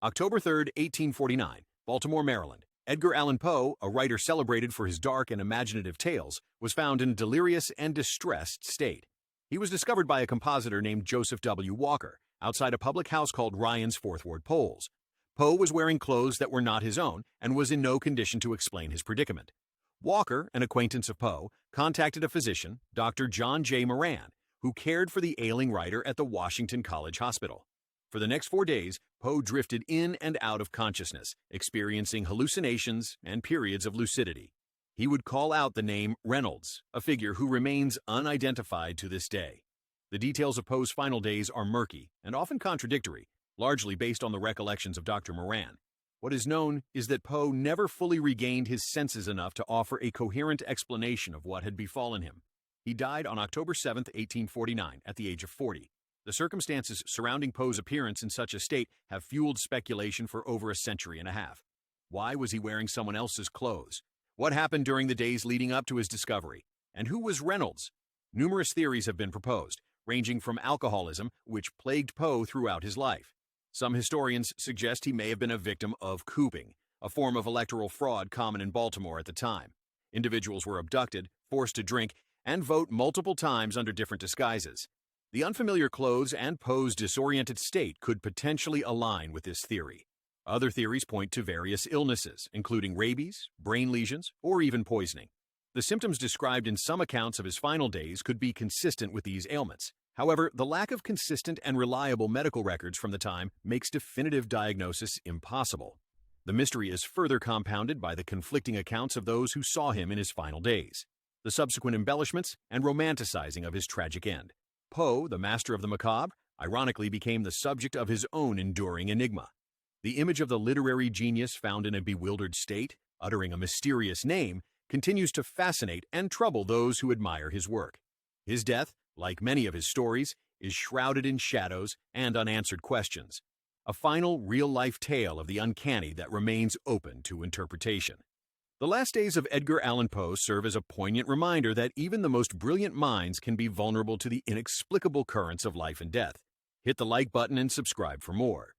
October 3rd, 1849, Baltimore, Maryland. Edgar Allan Poe, a writer celebrated for his dark and imaginative tales, was found in a delirious and distressed state. He was discovered by a compositor named Joseph W. Walker outside a public house called Ryan's Fourth Ward Poles. Poe was wearing clothes that were not his own and was in no condition to explain his predicament. Walker, an acquaintance of Poe, contacted a physician, Dr. John J. Moran, who cared for the ailing writer at the Washington College Hospital. For the next 4 days, Poe drifted in and out of consciousness, experiencing hallucinations and periods of lucidity. He would call out the name Reynolds, a figure who remains unidentified to this day. The details of Poe's final days are murky and often contradictory, largely based on the recollections of Dr. Moran. What is known is that Poe never fully regained his senses enough to offer a coherent explanation of what had befallen him. He died on October 7, 1849, at the age of 40. The circumstances surrounding Poe's appearance in such a state have fueled speculation for over a century and a half. Why was he wearing someone else's clothes? What happened during the days leading up to his discovery? And who was Reynolds? Numerous theories have been proposed, ranging from alcoholism, which plagued Poe throughout his life. Some historians suggest he may have been a victim of cooping, a form of electoral fraud common in Baltimore at the time. Individuals were abducted, forced to drink, and vote multiple times under different disguises. The unfamiliar clothes and Poe's disoriented state could potentially align with this theory. Other theories point to various illnesses, including rabies, brain lesions, or even poisoning. The symptoms described in some accounts of his final days could be consistent with these ailments. However, the lack of consistent and reliable medical records from the time makes definitive diagnosis impossible. The mystery is further compounded by the conflicting accounts of those who saw him in his final days, the subsequent embellishments and romanticizing of his tragic end. Poe, the master of the macabre, ironically became the subject of his own enduring enigma. The image of the literary genius found in a bewildered state, uttering a mysterious name, continues to fascinate and trouble those who admire his work. His death, like many of his stories, is shrouded in shadows and unanswered questions, a final real-life tale of the uncanny that remains open to interpretation. The last days of Edgar Allan Poe serve as a poignant reminder that even the most brilliant minds can be vulnerable to the inexplicable currents of life and death. Hit the like button and subscribe for more.